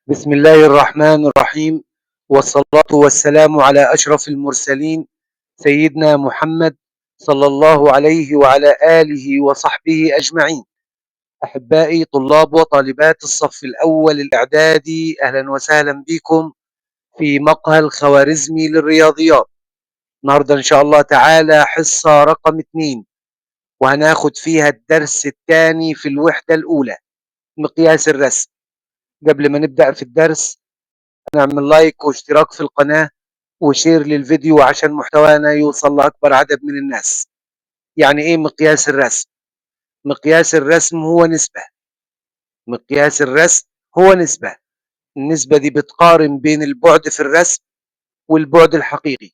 بسم الله الرحمن الرحيم، والصلاة والسلام على أشرف المرسلين سيدنا محمد صلى الله عليه وعلى آله وصحبه أجمعين. أحبائي طلاب وطالبات الصف الأول الإعدادي، أهلا وسهلا بكم في مقهى الخوارزمي للرياضيات. النهاردة إن شاء الله تعالى حصة رقم 2، وهناخد فيها الدرس الثاني في الوحدة الأولى، مقياس الرسم. قبل ما نبدأ في الدرس نعمل لايك واشتراك في القناة وشير للفيديو عشان محتوانا يوصل لأكبر عدد من الناس. يعني إيه مقياس الرسم؟ مقياس الرسم هو نسبة. مقياس الرسم هو نسبة. النسبة دي بتقارن بين البعد في الرسم والبعد الحقيقي.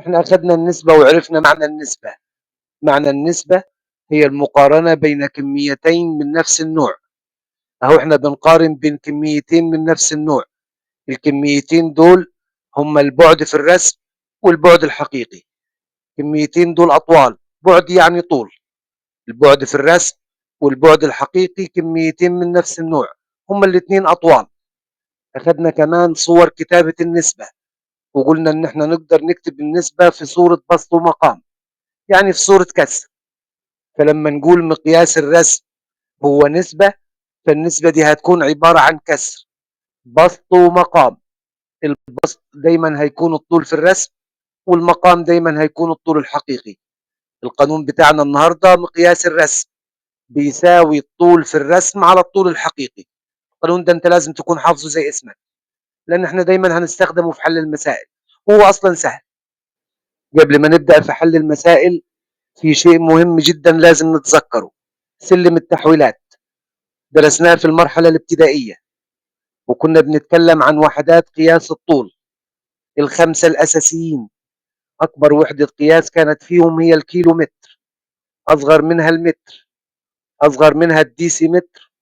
احنا أخذنا النسبة وعرفنا معنى النسبة. معنى النسبة هي المقارنة بين كميتين من نفس النوع. أهو احنا بنقارن بين كميتين من نفس النوع. الكميتين دول هما البعد في الرسم والبعد الحقيقي. الكميتين دول أطوال، بعد يعني طول. البعد في الرسم والبعد الحقيقي كميتين من نفس النوع، هما الاثنين أطوال. أخذنا كمان صور كتابة النسبة، وقلنا إن احنا نقدر نكتب النسبة في صورة بسط ومقام، يعني في صورة كسر. فلما نقول مقياس الرسم هو نسبة، فالنسبة دي هتكون عبارة عن كسر، بسط ومقام. البسط دايما هيكون الطول في الرسم، والمقام دايما هيكون الطول الحقيقي. القانون بتاعنا النهارده مقياس الرسم بيساوي الطول في الرسم على الطول الحقيقي. القانون ده انت لازم تكون حافظه زي اسمك، لان احنا دايما هنستخدمه في حل المسائل. هو اصلا سهل. قبل ما نبدا في حل المسائل، في شيء مهم جدا لازم نتذكره: سلم التحويلات. درسناه في المرحله الابتدائيه، وكنا بنتكلم عن وحدات قياس الطول الخمسه الاساسيين. اكبر وحده قياس كانت فيهم هي الكيلو متر، اصغر منها المتر، اصغر منها الديسيمتر،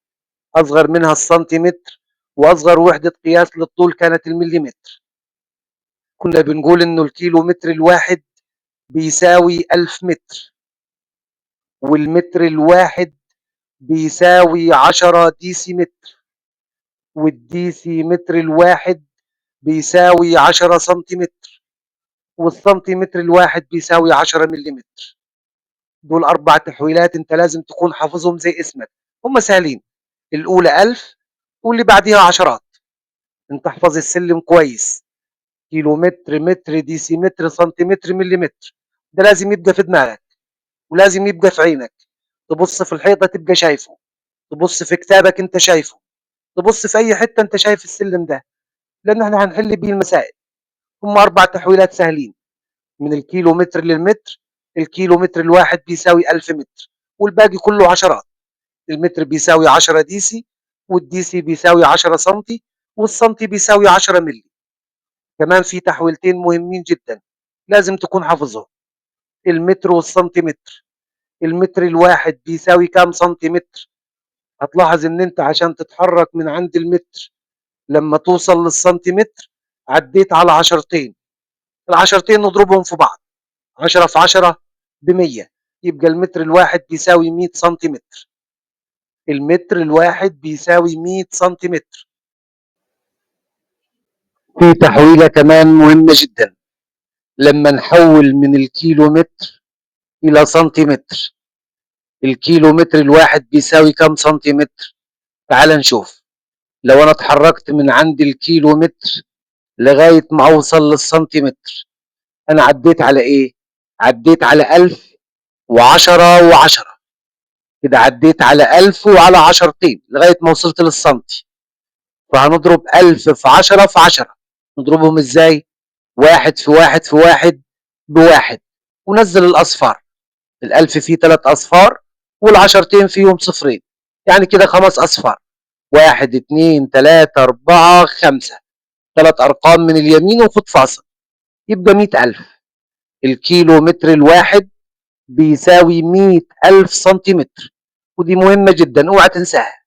اصغر منها السنتيمتر، واصغر وحده قياس للطول كانت المليمتر. كنا بنقول انه الكيلو متر الواحد بيساوي 1000 متر، والمتر الواحد بيساوي 10 ديسيمتر، والديسيمتر الواحد بيساوي 10 سنتيمتر، والسنتيمتر الواحد بيساوي 10 مليمتر. دول 4 تحويلات انت لازم تكون حافظهم زي اسمك. هم سهلين، الاولى 1000 واللي بعديها عشرات. انت احفظ السلم كويس: كيلو متر، متر، ديسيمتر، سنتيمتر، مليمتر. ده لازم يبقى في دماغك، ولازم يبقى في عينك. تبص في الحيطة تبقى شايفه، تبص في كتابك انت شايفه، تبص في اي حتة انت شايف السلم ده، لان احنا هنحل بيه المسائل. هم 4 تحويلات سهلين. من الكيلو متر للمتر، الكيلو متر الواحد بيساوي 1000 متر، والباقي كله عشرات. المتر بيساوي 10 ديسي، والديسي بيساوي 10 سنتي، والسنتي بيساوي 10 ملي. كمان في تحويلتين مهمين جدا لازم تكون حافظهم: المتر والسنتيمتر. المتر الواحد بيساوي كام سنتيمتر؟ هتلاحظ ان انت عشان تتحرك من عند المتر لما توصل للسنتيمتر عديت على عشرتين. العشرتين نضربهم في بعض، 10 في 10 ب100، يبقى المتر الواحد بيساوي 100 سنتيمتر. المتر الواحد بيساوي 100 سنتيمتر. في تحويلة كمان مهمة جدا: لما نحول من الكيلو متر إلى سنتيمتر، الكيلو متر الواحد بيساوي كم سنتيمتر؟ تعال نشوف. لو أنا اتحركت من عند الكيلو متر لغاية ما أوصل للسنتيمتر، أنا عديت على إيه؟ عديت على 1000 و10 و10. كده عديت على 1000 وعلى عشرتين لغاية ما وصلت للسنتي. فهنضرب 1000 في 10 في 10. نضربهم إزاي؟ واحد في واحد في واحد بواحد، ونزل الأصفار. الألف فيه 3 أصفار، والعشرتين فيهم صفرين، يعني كده 5 أصفار: 1 2 3 4 5. 3 أرقام من اليمين وخد فاصل، يبقى 100,000. الكيلو متر الواحد بيساوي 100,000 سنتيمتر. ودي مهمة جدا، اوعى تنساها.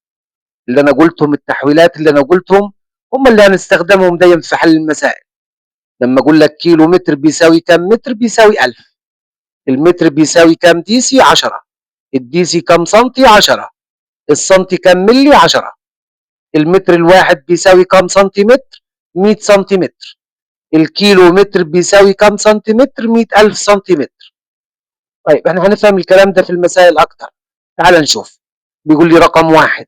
اللي أنا قلتهم، التحويلات اللي أنا قلتهم، هم اللي هنستخدمهم دايما في حل المسائل. لما أقول لك كيلو متر بيساوي كم متر، بيساوي 1000. المتر بيساوي كم ديسي؟ 10. الديسي كم سنتي؟ 10. السنتي كم ملي؟ 10. المتر الواحد بيساوي كام سنتيمتر؟ 100 سنتيمتر. الكيلو متر بيساوي كام سنتيمتر؟ 100,000 سنتيمتر. طيب احنا هنفهم الكلام ده في المسائل اكتر. تعال نشوف. بيقول لي رقم واحد: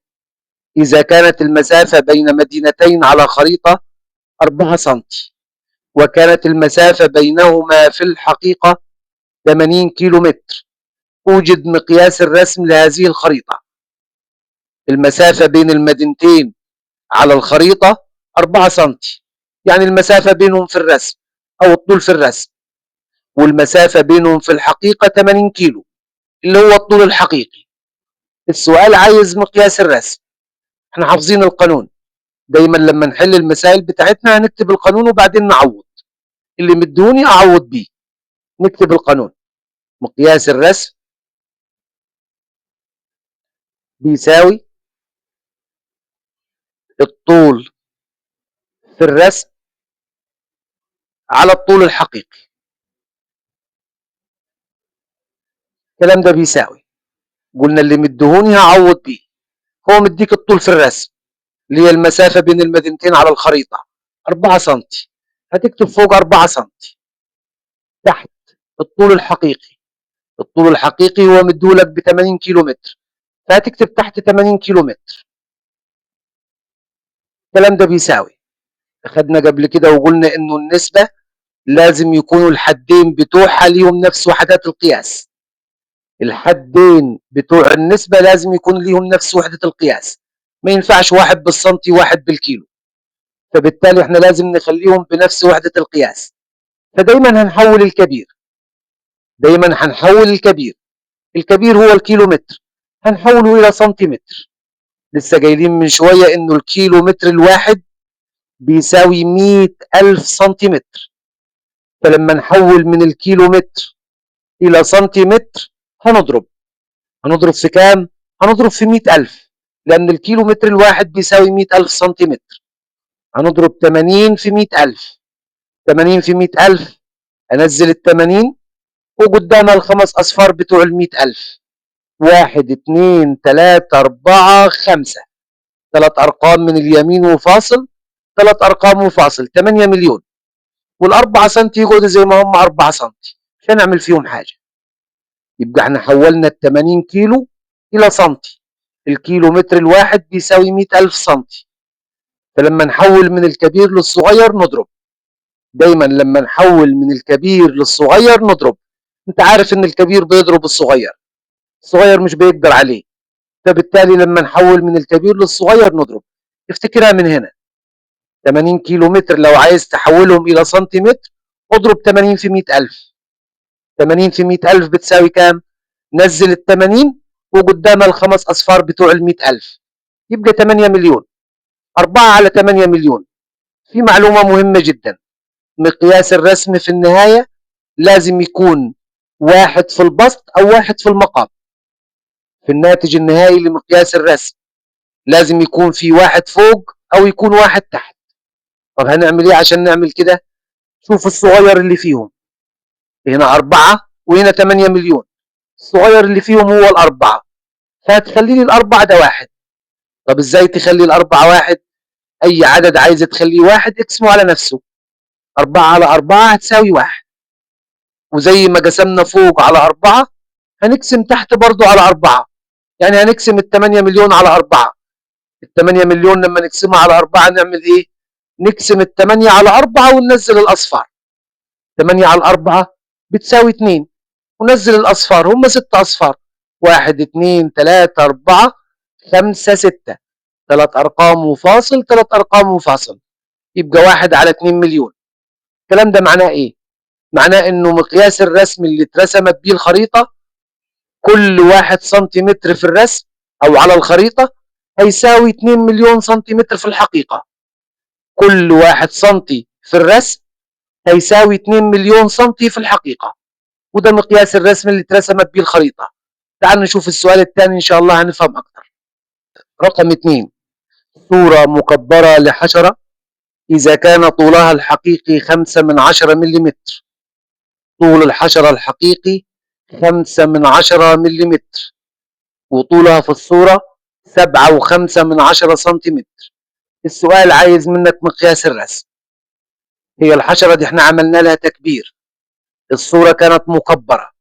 إذا كانت المسافة بين مدينتين على خريطة 4 سنتي، وكانت المسافة بينهما في الحقيقة 80 كيلو متر، أوجد مقياس الرسم لهذه الخريطة. المسافة بين المدينتين على الخريطة 4 سنتي، يعني المسافة بينهم في الرسم أو الطول في الرسم، والمسافة بينهم في الحقيقة 80 كيلو اللي هو الطول الحقيقي. السؤال عايز مقياس الرسم. احنا حافظين القانون، دايما لما نحل المسائل بتاعتنا هنكتب القانون وبعدين نعوض. اللي مدوني اعوض بيه. نكتب القانون: مقياس الرسم بيساوي الطول في الرسم على الطول الحقيقي. الكلام ده بيساوي، قلنا اللي مدهوني هعوض بيه. هو مديك الطول في الرسم اللي هي المسافة بين المدينتين على الخريطة 4 سنتي، هتكتب فوق 4 سنتي. تحت الطول الحقيقي، الطول الحقيقي هو مديهولك ب 80 كيلو متر، فهتكتب تحت 80 كيلو متر. الكلام ده بيساوي، اخدنا قبل كده وقلنا انه النسبة لازم يكونوا الحدين بتوعها ليهم نفس وحدات القياس. الحدين بتوع النسبة لازم يكون ليهم نفس وحدة القياس، ما ينفعش واحد بالسنتي وواحد بالكيلو، فبالتالي احنا لازم نخليهم بنفس وحدة القياس. فدايما هنحول الكبير، دايما هنحول الكبير. الكبير هو الكيلو متر، هنحوله إلى سنتيمتر. لسه جايلين من شوية إنه الكيلو متر الواحد بيساوي 100,000 سنتيمتر، فلما نحول من الكيلو متر إلى سنتيمتر هنضرب في كام؟ هنضرب في 100,000، لأن الكيلو متر الواحد بيساوي 100,000 سنتيمتر. هنضرب 80 في 100,000. 80 في 100,000 أنزل ال 80 وقدامها الخمس أصفار بتوع ال 100,000: 1 2 3 4 5. 3 أرقام من اليمين وفاصل، 3 أرقام وفاصل، 8 مليون. والأربعة سنتي يقعدوا زي ما هم 4 سنتي، مش هنعمل فيهم حاجة. يبقى احنا حولنا ال 80 كيلو إلى سنتي. الكيلو متر الواحد بيساوي 100,000 سنتي، فلما نحول من الكبير للصغير نضرب. دايما لما نحول من الكبير للصغير نضرب. انت عارف ان الكبير بيضرب الصغير، الصغير مش بيقدر عليه، فبالتالي لما نحول من الكبير للصغير نضرب. افتكرها من هنا. 80 كيلو متر لو عايز تحولهم إلى سنتيمتر اضرب 80 في 100,000. 80 في 100,000 بتساوي كام؟ نزل ال 80 وقدامها الخمس أصفار بتوع ال 100,000، يبقى 8 مليون. 4 على 8 مليون. في معلومة مهمة جدا: مقياس الرسم في النهاية لازم يكون واحد في البسط أو واحد في المقام. في الناتج النهائي لمقياس الرسم لازم يكون في واحد فوق أو يكون واحد تحت. طب هنعمل إيه عشان نعمل كده؟ شوف الصغير اللي فيهم، هنا 4 وهنا 8 مليون. الصغير اللي فيهم هو ال4، فهتخلي لي ال4 ده واحد. طب ازاي تخلي ال4 واحد؟ اي عدد عايزه تخليه واحد اقسمه على نفسه. 4 على 4 هتساوي واحد. وزي ما قسمنا فوق على 4 هنقسم تحت برضو على 4، يعني هنقسم ال 8 مليون على 4. ال 8 مليون لما نقسمها على 4 نعمل ايه؟ نقسم ال 8 على 4 وننزل الاصفار. 8 على 4 بتساوي 2، ونزل الاصفار، هم 6 اصفار: 1 2 3 4 5 6. 3 أرقام وفاصل، 3 أرقام وفاصل، يبقى 1 على 2 مليون. الكلام ده معناه ايه؟ معناه انه مقياس الرسم اللي اترسمت بيه الخريطة، كل 1 سنتيمتر في الرسم او على الخريطة هيساوي 2 مليون سنتيمتر في الحقيقة. كل 1 سنتي في الرسم هيساوي 2 مليون سنتي في الحقيقة، وده مقياس الرسم اللي اترسمت بيه الخريطة. تعال نشوف السؤال الثاني إن شاء الله هنفهم أكتر. رقم 2: صورة مكبرة لحشرة إذا كان طولها الحقيقي 5/10 مليمتر. طول الحشرة الحقيقي 5/10 مليمتر، وطولها في الصورة 7.5 سنتيمتر. السؤال عايز منك مقياس الرسم. هي الحشرة دي احنا عملنا لها تكبير، الصورة كانت مكبرة،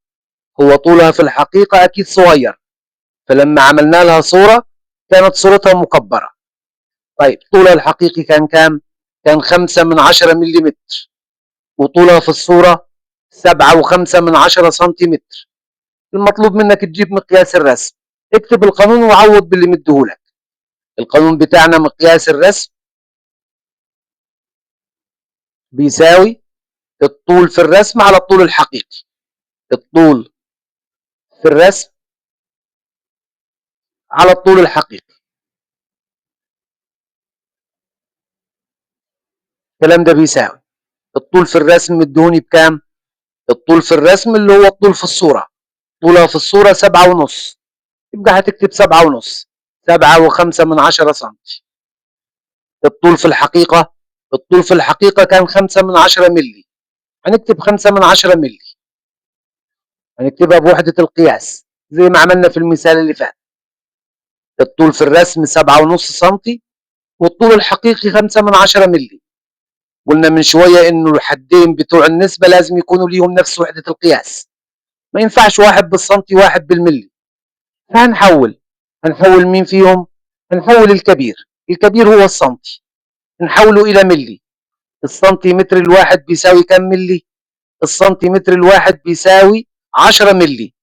هو طولها في الحقيقة أكيد صغير، فلما عملنا لها صورة كانت صورتها مكبرة. طيب طولها الحقيقي كان كام؟ كان 5 مليمتر، وطولها في الصورة 7.5 سنتيمتر. المطلوب منك تجيب مقياس الرسم. اكتب القانون وعوض باللي مديهولك. القانون بتاعنا مقياس الرسم بيساوي الطول في الرسم على الطول الحقيقي. الطول في الرسم على الطول الحقيقي. الكلام ده بيساوي الطول في الرسم مديهوني بكام؟ الطول في الرسم اللي هو الطول في الصورة، طولها في الصورة 7.5، يبقى هتكتب 7.5، 7.5 سنتي. الطول في الحقيقة، الطول في الحقيقة كان 5 ملي، هنكتب 5 ملي، هنكتبها بوحدة القياس زي ما عملنا في المثال اللي فات. الطول في الرسم 7.5 سنتي، والطول الحقيقي 5 ملي. قلنا من شوية إنه الحدين بتوع النسبة لازم يكونوا ليهم نفس وحدة القياس، ما ينفعش واحد بالسنتي واحد بالملي. فهنحول، هنحول مين فيهم؟ هنحول الكبير، الكبير هو السنتي، نحوله إلى ملي. السنتيمتر الواحد بيساوي كم ملي؟ السنتيمتر الواحد بيساوي 10 ملي.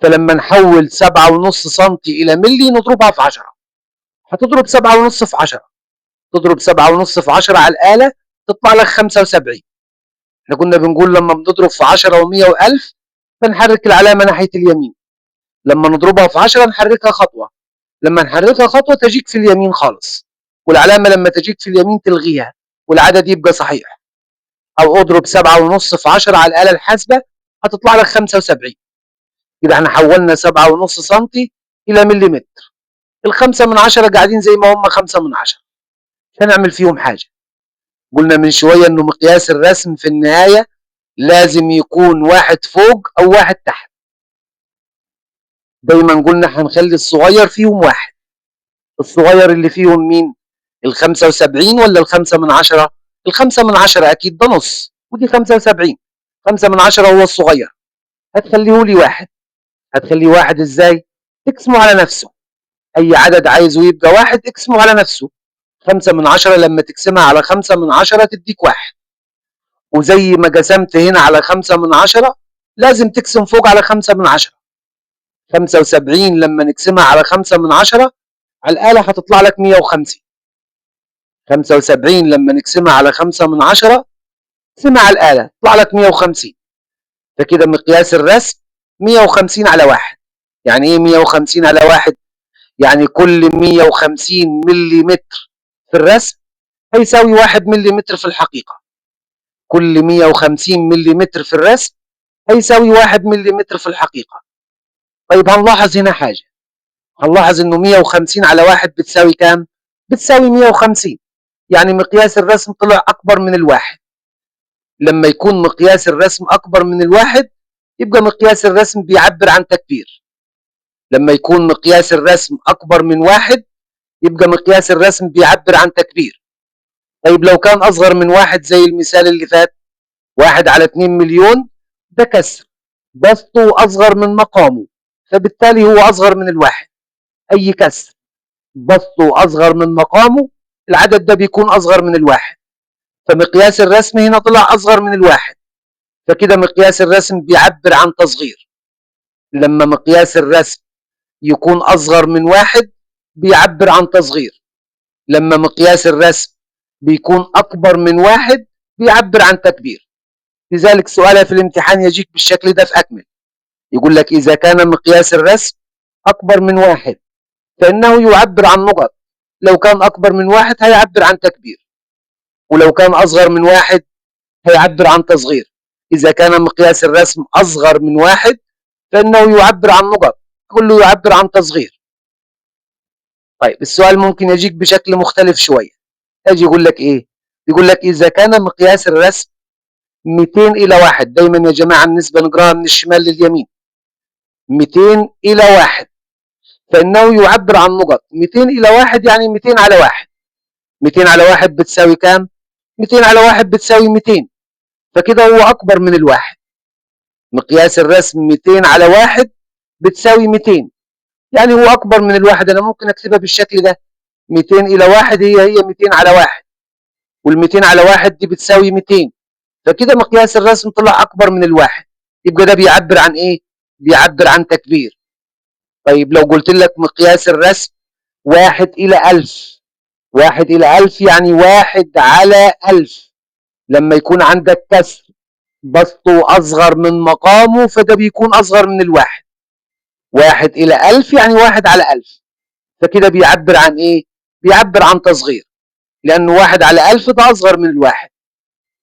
فلما نحول 7.5 سنتي إلى ملي نضربها في 10. هتضرب 7.5 في 10، تضرب 7.5 في 10 على الآلة تطلع لك 75. احنا كنا بنقول لما بنضرب في 10 و100 و1000 بنحرك العلامة ناحية اليمين، لما نضربها في 10 نحركها خطوة، لما نحركها خطوة تجيك في اليمين خالص، والعلامة لما تجيك في اليمين تلغيها والعدد يبقى صحيح. أو اضرب 7.5 في 10 على الآلة الحاسبة هتطلع لك 75. كده احنا حولنا 7.5 سنتي إلى مليمتر. ال5 قاعدين زي ما هم 5، مش هنعمل فيهم حاجة. قلنا من شوية إنه مقياس الرسم في النهاية لازم يكون واحد فوق أو واحد تحت. دايما قلنا هنخلي الصغير فيهم واحد. الصغير اللي فيهم مين؟ ال75 ولا ال5؟ ال5 أكيد ده نص، ودي 75. 5 هو الصغير، هتخليه لي واحد. هتخليه واحد ازاي؟ تقسمه على نفسه. أي عدد عايزه يبقى واحد اقسمه على نفسه. 5 لما تقسمها على 5 تديك واحد. وزي ما قسمت هنا على 5 لازم تقسم فوق على 5. 75 لما نقسمها على 5 على الآلة هتطلع لك 150. 75 لما نقسمها على 5 اقسمها على الآلة تطلع لك 150. فكده مقياس الرسم 150 على واحد. يعني ايه 150 على واحد؟ يعني كل 150 ملي متر في الرسم هيساوي 1 ملي متر في الحقيقة. كل 150 ملي متر في الرسم هيساوي 1 ملي متر في الحقيقة. طيب هنلاحظ هنا حاجة، هنلاحظ انه 150 على واحد بتساوي كام؟ بتساوي 150. يعني مقياس الرسم طلع اكبر من الواحد. لما يكون مقياس الرسم اكبر من الواحد يبقى مقياس الرسم بيعبر عن تكبير. لما يكون مقياس الرسم اكبر من واحد يبقى مقياس الرسم بيعبر عن تكبير. طيب لو كان اصغر من واحد زي المثال اللي فات، 1/2 مليون، ده كسر، بسطه اصغر من مقامه، فبالتالي هو اصغر من الواحد. اي كسر بسطه اصغر من مقامه العدد ده بيكون اصغر من الواحد، فمقياس الرسم هنا طلع اصغر من الواحد. فكده مقياس الرسم بيعبر عن تصغير. لما مقياس الرسم يكون اصغر من واحد بيعبر عن تصغير. لما مقياس الرسم بيكون اكبر من واحد بيعبر عن تكبير. لذلك سؤالها في الامتحان يجيك بالشكل ده في اكمل، يقول لك اذا كان مقياس الرسم اكبر من واحد فانه يعبر عن نقط، لو كان اكبر من واحد هيعبر عن تكبير، ولو كان اصغر من واحد هيعبر عن تصغير. اذا كان مقياس الرسم اصغر من واحد فانه يعبر عن نقط، كله يعبر عن تصغير. طيب السؤال ممكن يجيك بشكل مختلف شويه، يجي يقول لك ايه؟ يقول لك اذا كان مقياس الرسم 200/1، دايما يا جماعه النسبه نقراها من الشمال لليمين، 200/1، فإنه يعبر عن نقط 200 إلى 1 يعني 200 على 1. 200 على 1 بتساوي كام؟ 200 على 1 بتساوي 200. فكده هو أكبر من الواحد. مقياس الرسم 200 على 1 بتساوي 200، يعني هو أكبر من الواحد. أنا ممكن أكتبها بالشكل ده: 200 إلى 1 هي 200 على 1، وال200 على 1 دي بتساوي 200. فكده مقياس الرسم طلع أكبر من الواحد. يبقى ده بيعبر عن إيه؟ بيعبر عن تكبير. طيب لو قلت لك مقياس الرسم 1 إلى 1000، 1 إلى 1000 يعني 1 على 1000. لما يكون عندك كسر بسطه أصغر من مقامه فده بيكون أصغر من الواحد. 1 إلى 1000 يعني 1 على 1000. فكده بيعبر عن إيه؟ بيعبر عن تصغير، لأن 1 على 1000 ده أصغر من الواحد.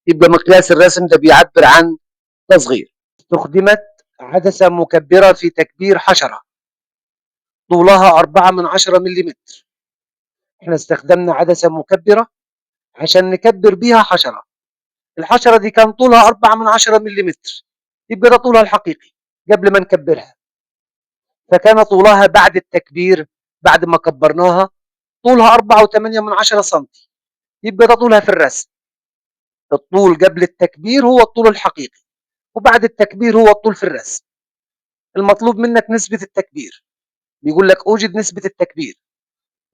يبقى مقياس الرسم ده بيعبر عن تصغير. استخدمت عدسة مكبرة في تكبير حشرة طولها 4 من 10 ملم. احنا استخدمنا عدسة مكبرة عشان نكبر بيها حشرة. الحشرة دي كان طولها 4 من 10 ملم، يبقى ده طولها الحقيقي قبل ما نكبرها. فكان طولها بعد التكبير بعد ما كبرناها طولها 4.8 سم، يبقى ده طولها في الرسم. الطول قبل التكبير هو الطول الحقيقي، وبعد التكبير هو الطول في الرسم. المطلوب منك نسبة التكبير. بيقول لك أوجد نسبة التكبير.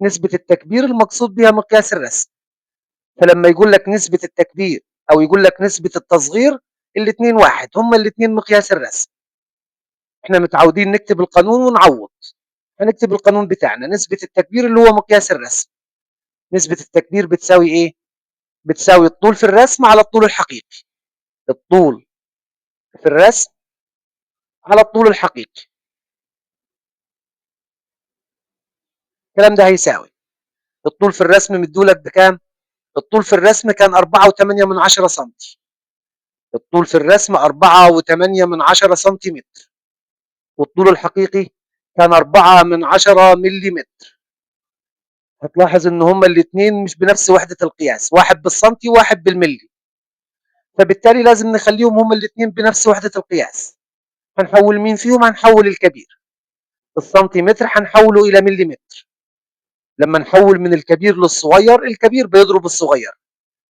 نسبة التكبير المقصود بها مقياس الرسم. فلما يقول لك نسبة التكبير أو يقول لك نسبة التصغير، الاثنين واحد، هما الاثنين مقياس الرسم. احنا متعودين نكتب القانون ونعوض. هنكتب القانون بتاعنا: نسبة التكبير اللي هو مقياس الرسم. نسبة التكبير بتساوي ايه؟ بتساوي الطول في الرسم على الطول الحقيقي. الطول في الرسم على الطول الحقيقي. الكلام ده هيساوي الطول في الرسم مدولك بكام؟ الطول في الرسم كان 4.8 سم. الطول في الرسم 4.8 سنتيمتر، والطول الحقيقي كان 4 من 10 ملم. هتلاحظ ان هما الاثنين مش بنفس وحدة القياس، واحد بالسنتي وواحد بالملي. فبالتالي لازم نخليهم هما الاثنين بنفس وحدة القياس. هنحول مين فيهم؟ هنحول الكبير. السنتيمتر هنحوله إلى مليمتر. لما نحول من الكبير للصغير، الكبير بيضرب الصغير،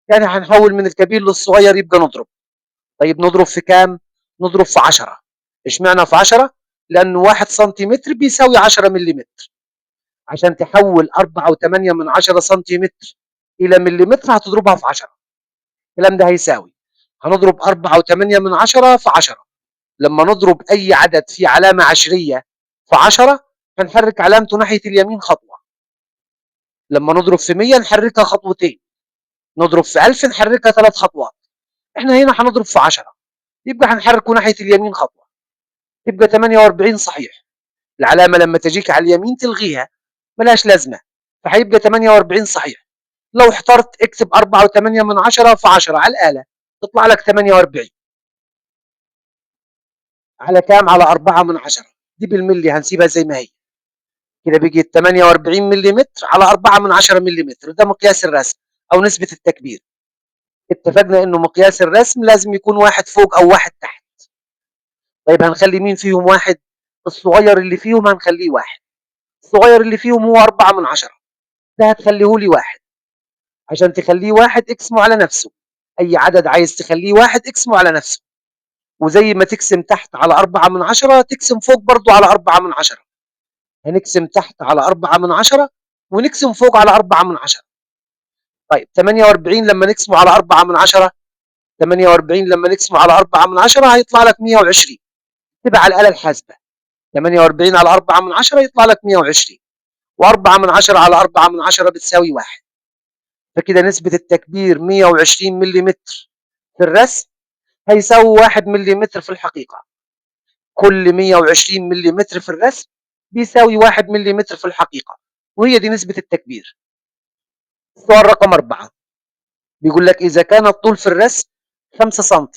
يعني هنحول من الكبير للصغير يبقى نضرب. طيب نضرب في كام؟ نضرب في 10. اشمعنى في 10؟ لأن 1 سنتيمتر بيساوي 10 مليمتر. عشان تحول 4.8 سنتيمتر إلى مليمتر هتضربها في 10. الكلام ده هيساوي، هنضرب 4.8 في 10. لما نضرب أي عدد فيه علامة عشرية في 10 هنحرك علامته ناحية اليمين خطوة. لما نضرب في 100 نحركها خطوتين. نضرب في 1000 نحركها 3 خطوات. احنا هنا هنضرب في 10، يبقى هنحركه ناحية اليمين خطوة. يبقى 48 صحيح. العلامة لما تجيك على اليمين تلغيها، ملهاش لازمة، فهيبقى 48 صحيح. لو احترت اكتب 4.8 في 10 على الآلة تطلع لك 48. على كام؟ على 4 من 10. دي بالملي هنسيبها زي ما هي كده، بيجي 48 ملم على 4 من 10 ملم. ده مقياس الرسم أو نسبة التكبير. اتفقنا إنه مقياس الرسم لازم يكون واحد فوق أو واحد تحت. طيب هنخلي مين فيهم واحد؟ الصغير اللي فيهم هنخليه واحد. الصغير اللي فيهم هو 4 من 10، ده هتخليه لي واحد. عشان تخليه واحد اقسمه على نفسه. أي عدد عايز تخليه واحد اقسمه على نفسه. وزي ما تقسم تحت على 4 من 10 تقسم فوق برضو على 4 من 10. هنقسم تحت على 4 من 10 ونقسم فوق على 4 من 10. طيب 48 لما نقسمه على 4 من 10، 48 لما نقسمه على 4 من 10 هيطلع لك 120. تبع على الآلة الحاسبة 48 على 4 من 10 يطلع لك 120، و4 من 10 على 4 من 10 بتساوي 1. فكده نسبة التكبير 120 ملم في الرسم هيساوي 1 ملم في الحقيقة. كل 120 ملم في الرسم بيساوي 1 ملم في الحقيقة، وهي دي نسبة التكبير. السؤال رقم 4 بيقول لك إذا كان الطول في الرسم 5 سم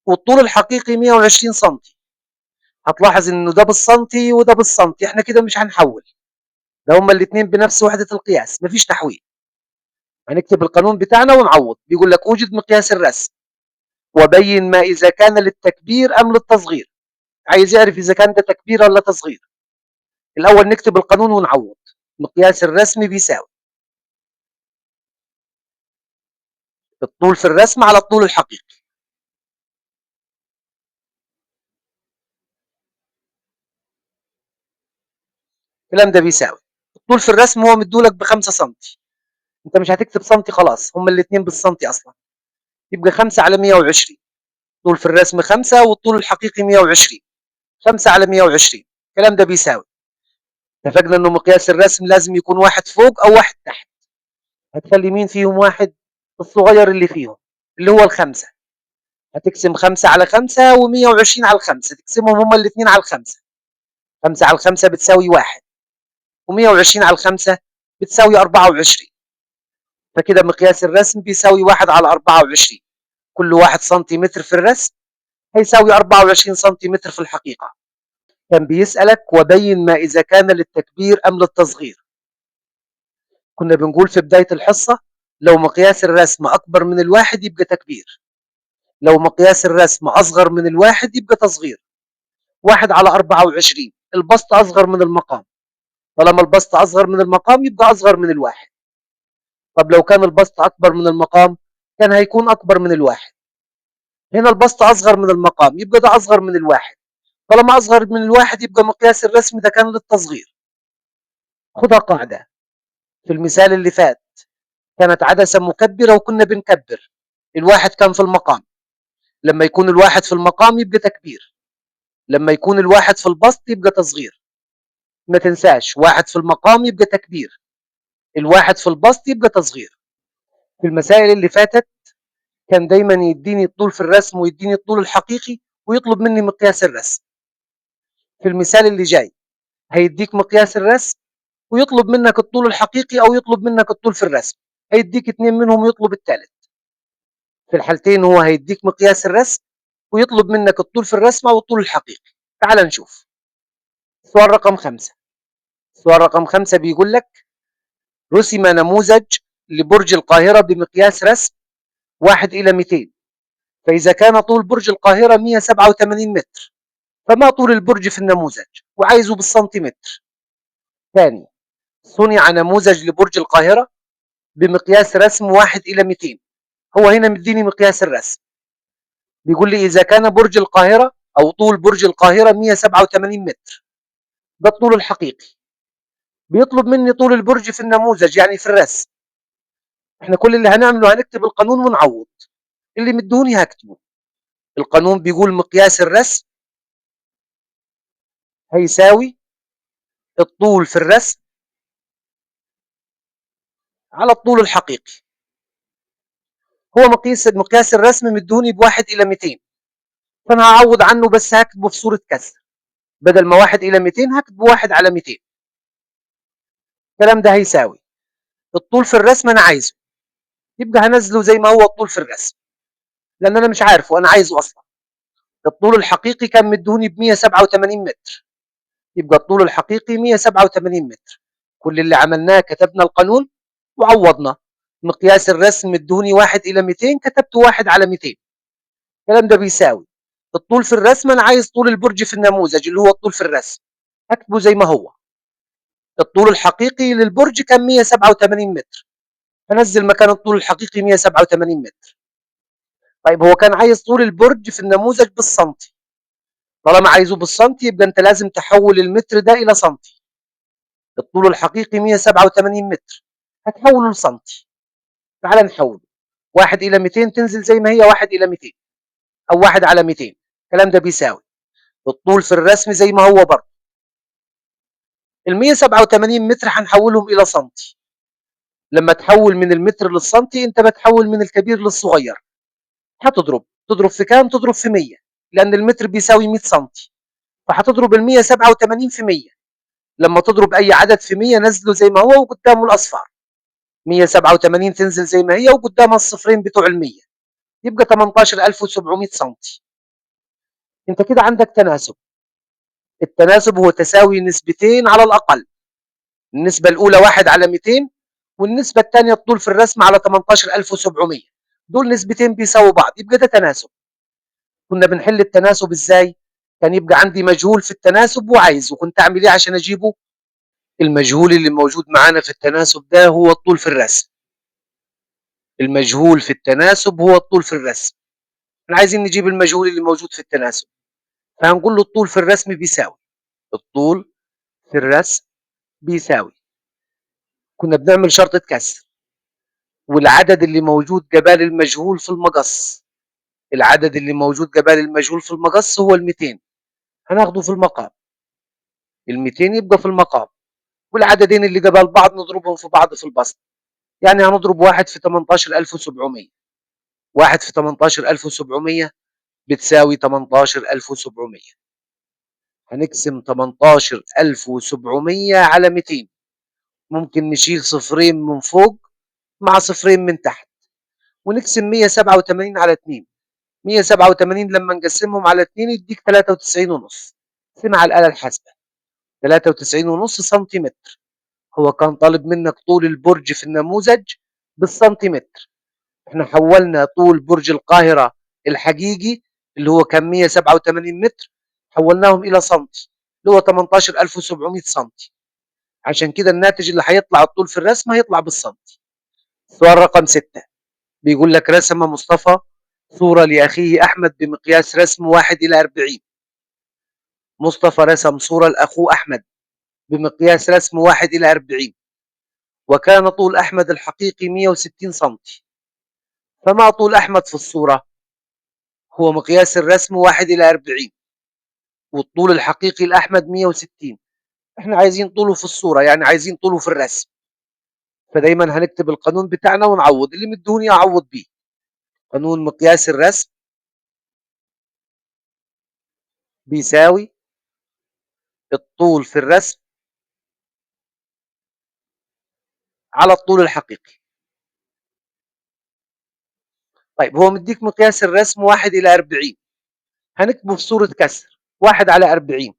والطول الحقيقي 120 سم. هتلاحظ إنه ده بالسنتي وده بالسنتي، إحنا كده مش هنحول، ده هما الاتنين بنفس وحدة القياس، مفيش تحويل. هنكتب القانون بتاعنا ونعوض. بيقول لك أوجد مقياس الرسم وبين ما إذا كان للتكبير أم للتصغير. عايز يعرف إذا كان ده تكبير ولا تصغير. الأول نكتب القانون ونعوض. مقياس الرسم بيساوي الطول في الرسم على الطول الحقيقي. الكلام ده بيساوي الطول في الرسم هو مديهولك ب5 سم، انت مش هتكتب سنتي، خلاص هما الاثنين بالسنتي اصلا، يبقى 5 على 120. طول في الرسم 5 والطول الحقيقي 120، 5 على 120. الكلام ده بيساوي، اتفقنا انه مقياس الرسم لازم يكون واحد فوق او واحد تحت. هتخلي مين فيهم واحد؟ الصغير اللي فيهم اللي هو الخمسة. هتقسم 5 على 5 و120 على 5، تقسمهم هما الاثنين على 5. 5 على 5 بتساوي 1، و120 على 5 بتساوي 24. فكده مقياس الرسم بيساوي 1 على 24. كل 1 سنتيمتر في الرسم هيساوي 24 سنتيمتر في الحقيقة. كان بيسألك وبين ما إذا كان للتكبير أم للتصغير. كنا بنقول في بداية الحصة لو مقياس الرسم أكبر من الواحد يبقى تكبير، لو مقياس الرسم أصغر من الواحد يبقى تصغير. 1 على 24 البسط أصغر من المقام، طالما البسط أصغر من المقام يبقى أصغر من الواحد. طب لو كان البسط أكبر من المقام كان هيكون أكبر من الواحد. هنا البسط أصغر من المقام يبقى ده أصغر من الواحد، طالما أصغر من الواحد يبقى مقياس الرسم ده كان للتصغير. خدها قاعدة، في المثال اللي فات كانت عدسة مكبرة وكنا بنكبر، الواحد كان في المقام، لما يكون الواحد في المقام يبقى تكبير، لما يكون الواحد في البسط يبقى تصغير. ما تنساش، واحد في المقام يبقى تكبير، الواحد في البسط يبقى تصغير. في المسائل اللي فاتت كان دايما يديني الطول في الرسم ويديني الطول الحقيقي ويطلب مني مقياس الرسم. في المثال اللي جاي هيديك مقياس الرسم ويطلب منك الطول الحقيقي او يطلب منك الطول في الرسم، هيديك اتنين منهم ويطلب التالت. في الحالتين هو هيديك مقياس الرسم ويطلب منك الطول في الرسم او الطول الحقيقي. تعال نشوف سؤال رقم 5. سؤال رقم 5 بيقول لك رسم نموذج لبرج القاهرة بمقياس رسم 1 إلى 200، فإذا كان طول برج القاهرة 187 متر فما طول البرج في النموذج، وعايزه بالسنتيمتر. ثاني، صنع نموذج لبرج القاهرة بمقياس رسم 1 إلى 200. هو هنا مديني مقياس الرسم، بيقول لي إذا كان برج القاهرة أو طول برج القاهرة 187 متر، ده الطول الحقيقي. بيطلب مني طول البرج في النموذج يعني في الرسم. احنا كل اللي هنعمله هنكتب القانون ونعوض، اللي مدوني هكتبه. القانون بيقول مقياس الرسم هيساوي الطول في الرسم على الطول الحقيقي. هو مقياس الرسم مدوني ب1 إلى 200، فأنا هعوض عنه بس هكتبه في صورة كسر، بدل ما 1 إلى 200 هكتب 1 على 200. الكلام ده هيساوي الطول في الرسم أنا عايزه، يبقى هنزله زي ما هو الطول في الرسم، لأن أنا مش عارفه، أنا عايزه أصلا. الطول الحقيقي كان مدوني ب 187 متر، يبقى الطول الحقيقي 187 متر. كل اللي عملناه كتبنا القانون وعوضنا. مقياس الرسم مدوني 1 إلى 200، كتبت 1 على 200. الكلام ده بيساوي الطول في الرسم، أنا عايز طول البرج في النموذج اللي هو الطول في الرسم، هكتبه زي ما هو. الطول الحقيقي للبرج كان 187 متر، هنزل مكان الطول الحقيقي 187 متر. طيب هو كان عايز طول البرج في النموذج بالسنتي، طالما عايزه بالسنتي يبقى انت لازم تحول المتر ده الى سنتي. الطول الحقيقي 187 متر، هتحوله لسنتي. تعال نحوله. 1 الى 200 تنزل زي ما هي 1 الى 200 او 1 على 200. الكلام ده بيساوي الطول في الرسم زي ما هو برضه. ال 187 متر هنحولهم الى سنتي. لما تحول من المتر للسنتي انت بتحول من الكبير للصغير. تضرب في كام؟ تضرب في 100، لان المتر بيساوي 100 سنتي، فهتضرب ال 187 في 100. لما تضرب اي عدد في 100 نزله زي ما هو وقدامه الاصفار. 187 تنزل زي ما هي وقدامها الصفرين بتوع ال 100، يبقى 18700 سنتي. انت كده عندك تناسب. التناسب هو تساوي نسبتين على الاقل. النسبه الاولى 1 على 200، والنسبه الثانيه الطول في الرسم على 18700. دول نسبتين بيساووا بعض، يبقى ده تناسب. كنا بنحل التناسب ازاي؟ كان يبقى عندي مجهول في التناسب وعايز، وكنت اعمل ايه عشان اجيبه؟ المجهول اللي موجود معانا في التناسب ده هو الطول في الرسم. المجهول في التناسب هو الطول في الرسم. احنا عايزين نجيب المجهول اللي موجود في التناسب، فهنقول له الطول في الرسم بيساوي الطول في الرسم بيساوي، كنا بنعمل شرطة كسر، والعدد اللي موجود جبال المجهول في المقص، العدد اللي موجود جبال المجهول في المقص هو ال200، هناخده في المقام، ال200 يبقى في المقام، والعددين اللي جبال بعض نضربهم في بعض في البسط، يعني هنضرب 1 في 18700، 1 في 18700 بتساوي 18700، هنقسم 18700 على 200، ممكن نشيل صفرين من فوق مع صفرين من تحت، ونقسم 187 على 2، 187 لما نقسمهم على 2 يديك 93 ونص، سمع الآلة الحاسبة 93 ونص سنتيمتر. هو كان طالب منك طول البرج في النموذج بالسنتيمتر، احنا حولنا طول برج القاهرة الحقيقي اللي هو كان 187 متر، حولناهم إلى سنتي اللي هو 18700 سنتي، عشان كده الناتج اللي هيطلع الطول في الرسم هيطلع بالسنتي. سؤال رقم 6 بيقول لك رسم مصطفى صورة لأخيه أحمد بمقياس رسم 1:40. مصطفى رسم صورة لأخوه أحمد بمقياس رسم 1:40، وكان طول أحمد الحقيقي 160 سنتي، فما طول أحمد في الصورة؟ هو مقياس الرسم 1:40 والطول الحقيقي لأحمد 160، احنا عايزين طوله في الصورة، يعني عايزين طوله في الرسم، فدايما هنكتب القانون بتاعنا ونعوض اللي مدوني أعوض بيه. قانون مقياس الرسم بيساوي الطول في الرسم على الطول الحقيقي. طيب هو مديك مقياس الرسم 1:40، هنكتبه في صورة كسر 1/40،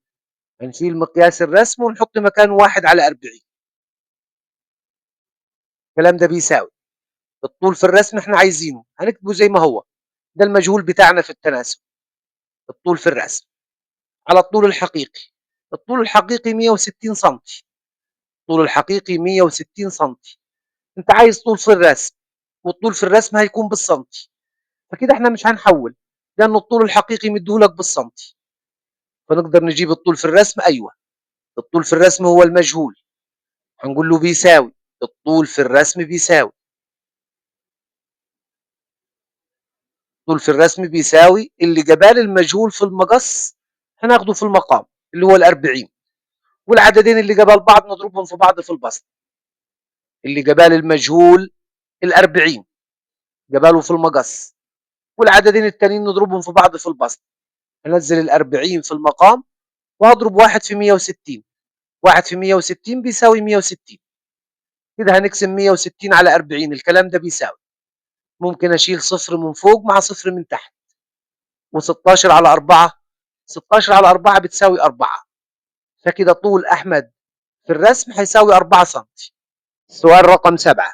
هنشيل مقياس الرسم ونحط مكانه 1/40، الكلام ده بيساوي الطول في الرسم احنا عايزينه هنكتبه زي ما هو، ده المجهول بتاعنا في التناسب، الطول في الرسم على الطول الحقيقي، الطول الحقيقي 160 سنتي، الطول الحقيقي 160 سنتي، انت عايز طول في الرسم والطول في الرسم هيكون بالسنتي، فكده احنا مش هنحول لان الطول الحقيقي مديهولك بالسنتي، فنقدر نجيب الطول في الرسم. ايوه الطول في الرسم هو المجهول، هنقول له بيساوي الطول في الرسم بيساوي، الطول في الرسم بيساوي اللي جبال المجهول في المقص هناخده في المقام اللي هو ال40، والعددين اللي جبال بعض نضربهم في بعض في البسط، اللي جبال المجهول ال40 جباله في المقص، والعددين التانيين نضربهم في بعض في البسط، هنزل ال40 في المقام وهضرب 1 في 160، 1 في 160 بيساوي 160، كده هنقسم 160 على 40، الكلام ده بيساوي، ممكن اشيل صفر من فوق مع صفر من تحت، و16 على 4، 16 على 4 بتساوي 4، فكده طول احمد في الرسم هيساوي 4 سم. السؤال رقم 7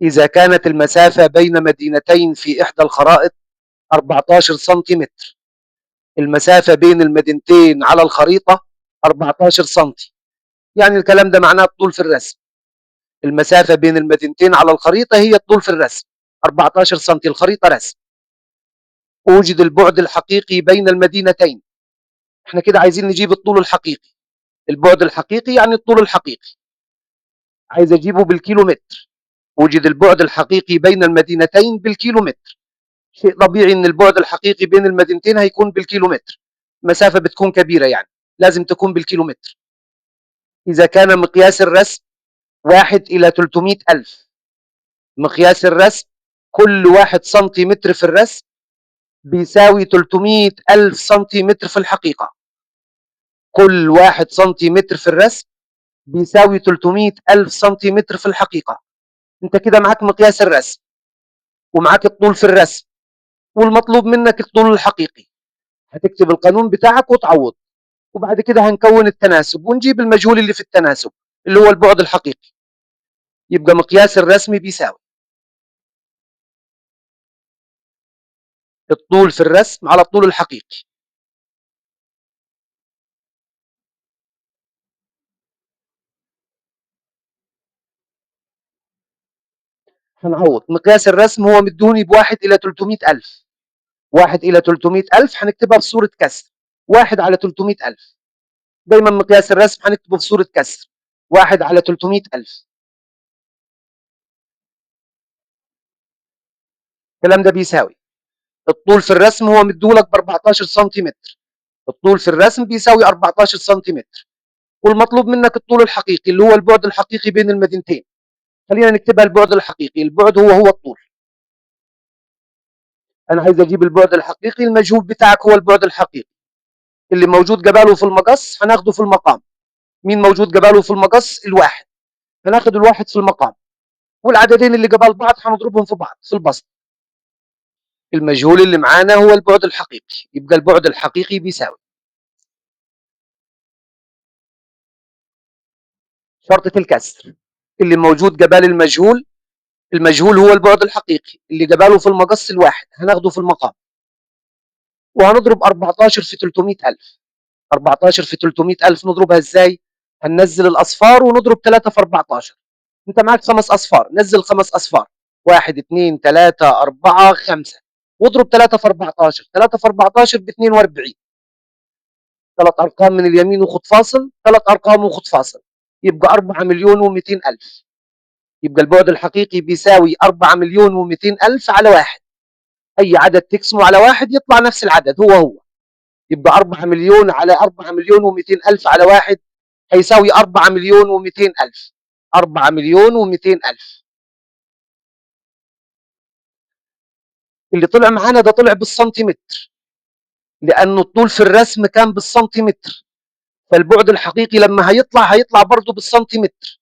إذا كانت المسافة بين مدينتين في إحدى الخرائط 14 سنتيمتر، المسافة بين المدينتين على الخريطة 14 سنتي، يعني الكلام ده معناه الطول في الرسم، المسافة بين المدينتين على الخريطة هي الطول في الرسم 14 سنتي، الخريطة رسم. أوجد البعد الحقيقي بين المدينتين، احنا كده عايزين نجيب الطول الحقيقي، البعد الحقيقي يعني الطول الحقيقي، عايز اجيبه بالكيلومتر، وجد البعد الحقيقي بين المدينتين بالكيلومتر، شيء طبيعي ان البعد الحقيقي بين المدينتين هيكون بالكيلومتر، مسافة بتكون كبيرة يعني لازم تكون بالكيلومتر. إذا كان مقياس الرسم 1/300,000، مقياس الرسم كل 1 سنتيمتر في الرسم بيساوي 300,000 سنتيمتر في الحقيقة، كل 1 سنتيمتر في الرسم بيساوي 300,000 سنتيمتر في الحقيقة. انت كده معاك مقياس الرسم ومعاك الطول في الرسم والمطلوب منك الطول الحقيقي، هتكتب القانون بتاعك وتعوض، وبعد كده هنكون التناسب ونجيب المجهول اللي في التناسب اللي هو البعد الحقيقي، يبقى مقياس الرسم بيساوي الطول في الرسم على الطول الحقيقي. هنعوض. مقياس الرسم هو مدوني ب1 إلى 300,000. 1 إلى 300,000 هنكتبها بصورة كسر. 1 على 300,000. دايما مقياس الرسم هنكتبه بصورة كسر. 1 على 300,000. الكلام ده بيساوي الطول في الرسم هو مديهولك ب 14 سنتيمتر. الطول في الرسم بيساوي 14 سنتيمتر، والمطلوب منك الطول الحقيقي اللي هو البعد الحقيقي بين المدينتين. خلينا نكتبها البعد الحقيقي. البعد هو الطول. انا عايز اجيب البعد الحقيقي. المجهول بتاعك هو البعد الحقيقي اللي موجود قباله في المقص هناخده في المقام. مين موجود قباله في المقص؟ الواحد. هناخد الواحد في المقام، والعددين اللي قبال بعض هنضربهم في بعض في البسط. المجهول اللي معانا هو البعد الحقيقي، يبقى البعد الحقيقي بيساوي شرطة الكسر اللي موجود قبال المجهول. المجهول هو البعد الحقيقي اللي قباله في المقص الواحد هناخده في المقام، وهنضرب 14 في 300,000. 14 في 300,000 نضربها ازاي؟ هننزل الاصفار ونضرب 3 في 14. انت معك 5 اصفار، نزل 5 اصفار. 1 2 3 4 5. واضرب 3 في 14. 3 في 14 ب 42. ثلاث ارقام من اليمين وخد فاصل، ثلاث ارقام وخد فاصل، يبقى 4 مليون و200 الف. يبقى البعد الحقيقي بيساوي 4 مليون و200 الف على واحد. اي عدد تقسمه على واحد يطلع نفس العدد هو. يبقى 4 مليون على 4 مليون و200 الف على واحد هيساوي 4 مليون و200 الف. 4 مليون و200 الف. اللي طلع معانا ده طلع بالسنتيمتر، لانه الطول في الرسم كان بالسنتيمتر، فالبعد الحقيقي لما هيطلع برضه بالسنتيمتر.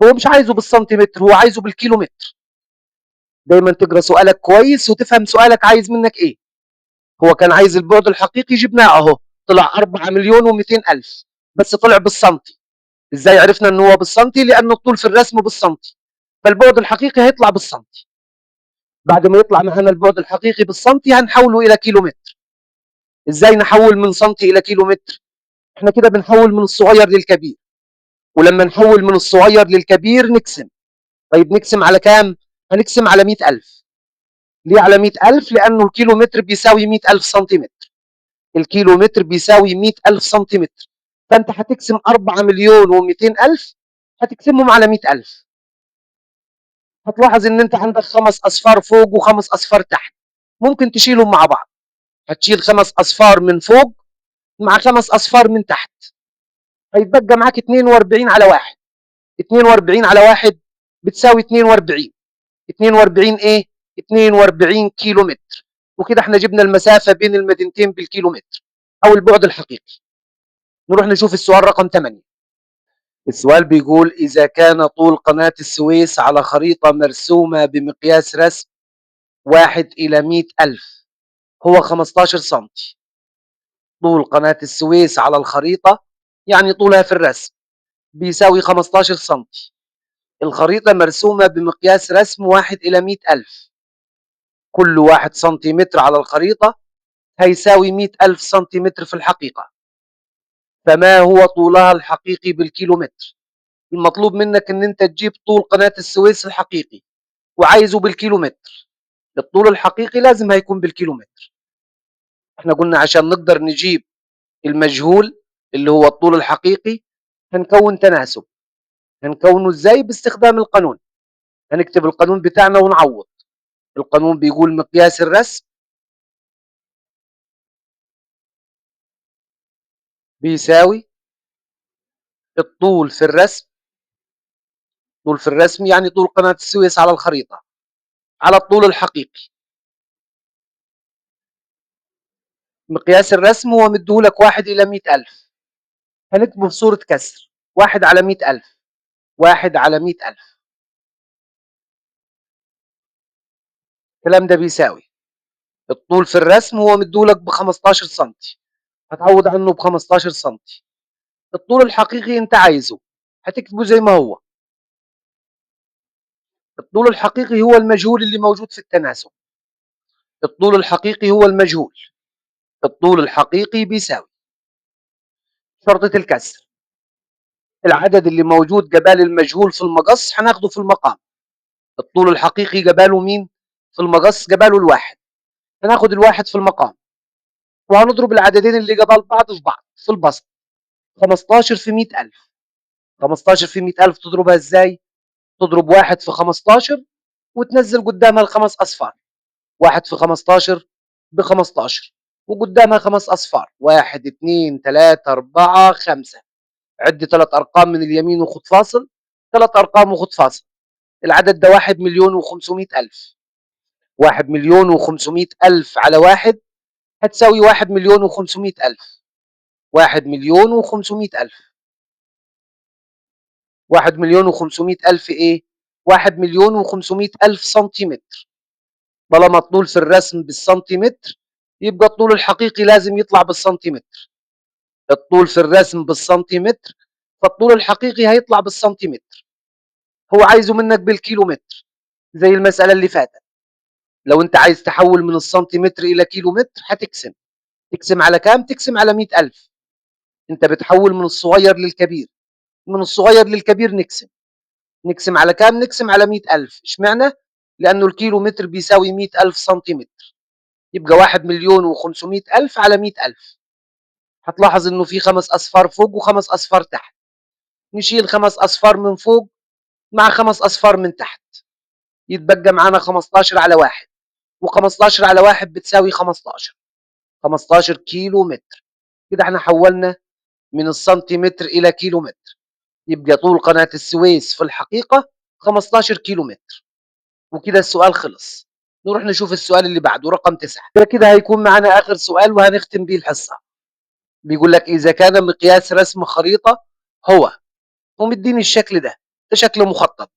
هو مش عايزه بالسنتيمتر، هو عايزه بالكيلومتر. دايما تقرا سؤالك كويس وتفهم سؤالك عايز منك ايه. هو كان عايز البعد الحقيقي، جبناه اهو. طلع 4 مليون و200 الف، بس طلع بالسنتي. ازاي عرفنا ان هو بالسنتي؟ لان الطول في الرسم بالسنتي، فالبعد الحقيقي هيطلع بالسنتي. بعد ما يطلع معنا البعد الحقيقي بالسنتي هنحوله الى كيلومتر. ازاي نحول من سنتي الى كيلومتر؟ احنا كده بنحول من الصغير للكبير، ولما نحول من الصغير للكبير نقسم. طيب نقسم على كام؟ هنقسم على 100,000. ليه على 100,000؟ لانه الكيلومتر بيساوي 100,000 سنتيمتر. الكيلومتر بيساوي 100,000 سنتيمتر. فانت هتقسم 4 مليون و200 الف، هتقسمهم على 100,000. هتلاحظ ان انت عندك 5 اصفار فوق و5 اصفار تحت، ممكن تشيلهم مع بعض. هتشيل 5 اصفار من فوق مع 5 اصفار من تحت، هيتبقى معاك 42 على 1. 42 على 1 بتساوي 42. 42 ايه؟ 42 كيلو متر. وكده احنا جبنا المسافة بين المدينتين بالكيلومتر او البعد الحقيقي. نروح نشوف السؤال رقم 8. السؤال بيقول إذا كان طول قناة السويس على خريطة مرسومة بمقياس رسم 1 إلى 100,000 هو 15 سنتي. طول قناة السويس على الخريطة، يعني طولها في الرسم، بيساوي 15 سنتي. الخريطة مرسومة بمقياس رسم 1 إلى 100,000. كل 1 سنتيمتر على الخريطة هيساوي 100,000 سنتيمتر في الحقيقة. فما هو طولها الحقيقي بالكيلومتر؟ المطلوب منك ان انت تجيب طول قناة السويس الحقيقي وعايزه بالكيلومتر. الطول الحقيقي لازم هيكون بالكيلومتر. احنا قلنا عشان نقدر نجيب المجهول اللي هو الطول الحقيقي هنكون تناسب. هنكونه ازاي؟ باستخدام القانون. هنكتب القانون بتاعنا ونعوض. القانون بيقول مقياس الرسم بيساوي الطول في الرسم. طول في الرسم يعني طول قناة السويس على الخريطة على الطول الحقيقي. مقياس الرسم هو مديهولك 1 إلى 100,000. هنكتبه بصورة كسر. 1 على 100,000. 1 على 100,000. الكلام ده بيساوي الطول في الرسم هو مديهولك ب 15 سنتي، هتعوض عنه ب 15 سنتي. الطول الحقيقي انت عايزه، هتكتبه زي ما هو. الطول الحقيقي هو المجهول اللي موجود في التناسب. الطول الحقيقي هو المجهول. الطول الحقيقي بيساوي شرطة الكسر. العدد اللي موجود قبال المجهول في المقص هناخده في المقام. الطول الحقيقي جباله مين في المقص؟ جباله الواحد. هناخد الواحد في المقام وهنضرب العددين اللي جبال بعض في بعض في البسط. 15 في 100,000. 15 في 100,000 تضربها ازاي؟ تضرب واحد في 15 وتنزل قدامها الخمس أصفار. واحد في 15 ب 15 وقدامها خمس أصفار، واحد اتنين تلاتة أربعة خمسة. عد ثلاث أرقام من اليمين وخد فاصل، ثلاث أرقام وخد فاصل. العدد ده 1,500,000. 1,500,000 على واحد هتساوي 1,500,000. 1,500,000. 1,500,000 إيه؟ 1,500,000 سنتيمتر. طالما الطول في الرسم بالسنتيمتر يبقى الطول الحقيقي لازم يطلع بالسنتيمتر. الطول في الرسم بالسنتيمتر فالطول الحقيقي هيطلع بالسنتيمتر. هو عايزه منك بالكيلومتر زي المسألة اللي فاتت. لو انت عايز تحول من السنتيمتر الى كيلومتر هتقسم. تقسم على كام؟ تقسم على 100,000. انت بتحول من الصغير للكبير. من الصغير للكبير نقسم. نقسم على كام؟ نقسم على 100,000. اشمعنى؟ لأنه الكيلومتر بيساوي 100,000 سنتيمتر. يبقى 1,500,000 على 100,000. هتلاحظ انه في خمس اصفار فوق وخمس اصفار تحت. نشيل خمس اصفار من فوق مع خمس اصفار من تحت، يتبقى معانا 15 على واحد، و15 على واحد بتساوي 15. 15 كيلو متر. كده احنا حولنا من السنتيمتر الى كيلو متر. يبقى طول قناة السويس في الحقيقة 15 كيلو متر. وكده السؤال خلص. نروح نشوف السؤال اللي بعده رقم 9. كده هيكون معانا آخر سؤال وهنختم بيه الحصة. بيقول لك إذا كان مقياس رسم خريطة هو، ومديني الشكل ده شكل مخطط.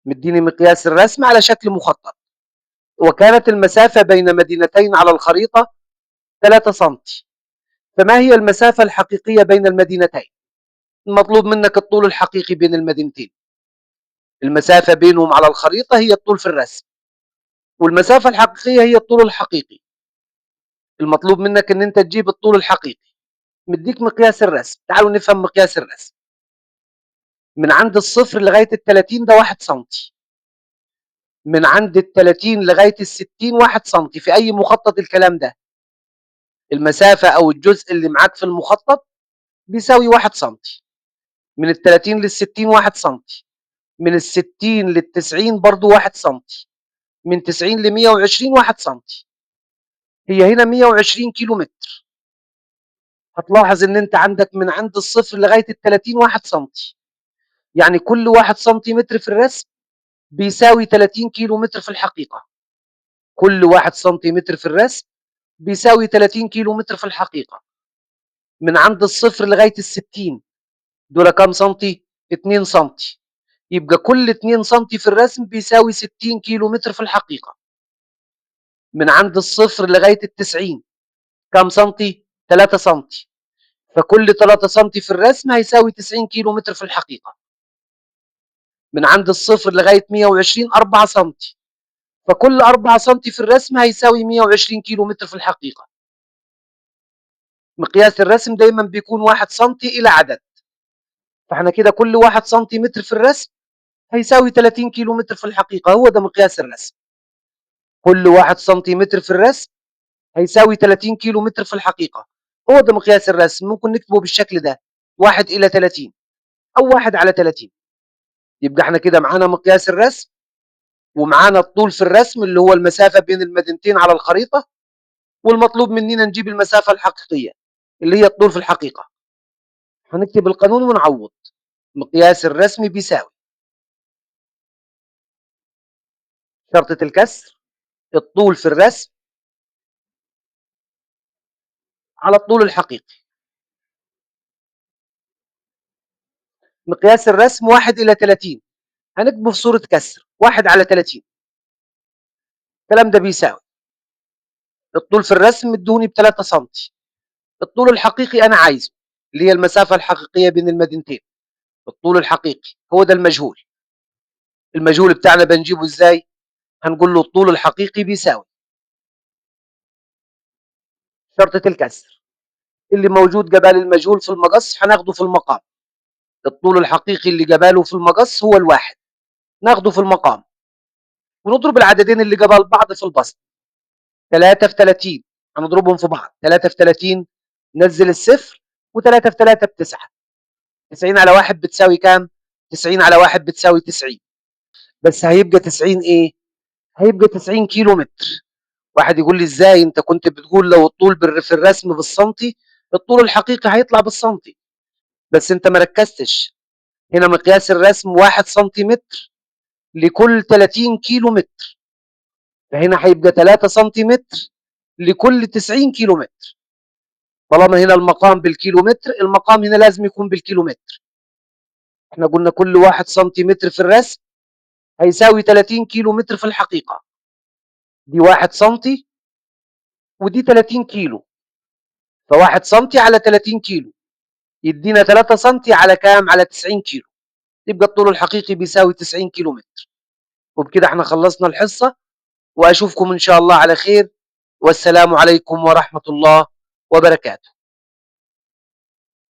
مديني مقياس الرسم على شكل مخطط، وكانت المسافة بين مدينتين على الخريطة 3 سنتي. فما هي المسافة الحقيقية بين المدينتين؟ المطلوب منك الطول الحقيقي بين المدينتين. المسافة بينهم على الخريطة هي الطول في الرسم، والمسافة الحقيقية هي الطول الحقيقي. المطلوب منك ان انت تجيب الطول الحقيقي. مديك مقياس الرسم. تعالوا نفهم مقياس الرسم. من عند الصفر لغاية ال30 ده 1 سنتي. من عند ال30 لغاية ال60 1 سنتي. في أي مخطط الكلام ده؟ المسافة أو الجزء اللي معاك في المخطط بيساوي 1 سنتي. من ال30 لل60 1 سنتي. من ال60 لل90 برضو 1 سنتي. من 90 ل120 1 سنتي. هي هنا 120 كيلو متر. هتلاحظ ان انت عندك من عند الصفر لغاية ال30 1 سنتي. يعني كل 1 سنتيمتر في الرسم بيساوي 30 كيلو متر في الحقيقة. كل 1 سنتيمتر في الرسم بيساوي 30 كيلو متر في الحقيقة. من عند الصفر لغاية ال60 دول كام سنتي؟ 2 سنتي. يبقى كل 2 سنتي في الرسم بيساوي 60 كيلو متر في الحقيقة. من عند الصفر لغاية ال90 كام سنتي؟ 3 سنتي. فكل 3 سنتي في الرسم هيساوي 90 كيلو متر في الحقيقة. من عند الصفر لغاية 120 4 سنتي. فكل 4 سنتي في الرسم هيساوي 120 كيلو متر في الحقيقة. مقياس الرسم دايما بيكون 1 سنتي إلى عدد. فاحنا كده كل 1 سنتيمتر في الرسم هيساوي 30 كيلو متر في الحقيقة. هو ده مقياس الرسم. كل 1 سنتيمتر في الرسم هيساوي 30 كيلو متر في الحقيقة. هو ده مقياس الرسم. ممكن نكتبه بالشكل ده 1 إلى 30 أو 1 على 30. يبقى احنا كده معانا مقياس الرسم، ومعانا الطول في الرسم اللي هو المسافة بين المدينتين على الخريطة، والمطلوب مننا نجيب المسافة الحقيقية اللي هي الطول في الحقيقة. هنكتب القانون ونعوض. مقياس الرسم بيساوي شرطة الكسر الطول في الرسم على الطول الحقيقي. مقياس الرسم 1 إلى 30. هنكتبه في صورة كسر 1 على 30. الكلام ده بيساوي الطول في الرسم ادوني ب3 سنتي. الطول الحقيقي أنا عايزه اللي هي المسافة الحقيقية بين المدينتين. الطول الحقيقي هو ده المجهول. المجهول بتاعنا بنجيبه ازاي؟ هنقول له الطول الحقيقي بيساوي شرطة الكسر اللي موجود جبال المجهول في المقص هناخده في المقام. الطول الحقيقي اللي جباله في المقص هو الواحد، ناخده في المقام. ونضرب العددين اللي قبل بعض في البسط. 3 في 30 هنضربهم في بعض. 3 في 30 نزل الصفر، و3 في 3 ب9. 90 على 1 بتساوي كام؟ 90 على 1 بتساوي 90. بس هيبقى 90 ايه؟ هيبقى 90 كيلو متر. واحد يقول لي ازاي؟ انت كنت بتقول لو الطول في الرسم بالسنتي، الطول الحقيقي هيطلع بالسنتي. بس انت ما ركزتش. هنا مقياس الرسم 1 سنتيمتر لكل 30 كيلو متر، فهنا هيبقى 3 سنتيمتر لكل 90 كيلو متر. طالما هنا المقام بالكيلو متر، المقام هنا لازم يكون بالكيلو متر. احنا قلنا كل 1 سنتيمتر في الرسم هيساوي 30 كيلو متر في الحقيقة. دي 1 سنتي ودي 30 كيلو، ف1 سنتي على 30 كيلو يدينا 3 سنتي على كام؟ على 90 كيلو. يبقى الطول الحقيقي بيساوي 90 كيلو متر. وبكده احنا خلصنا الحصة، واشوفكم ان شاء الله على خير، والسلام عليكم ورحمة الله وبركاته.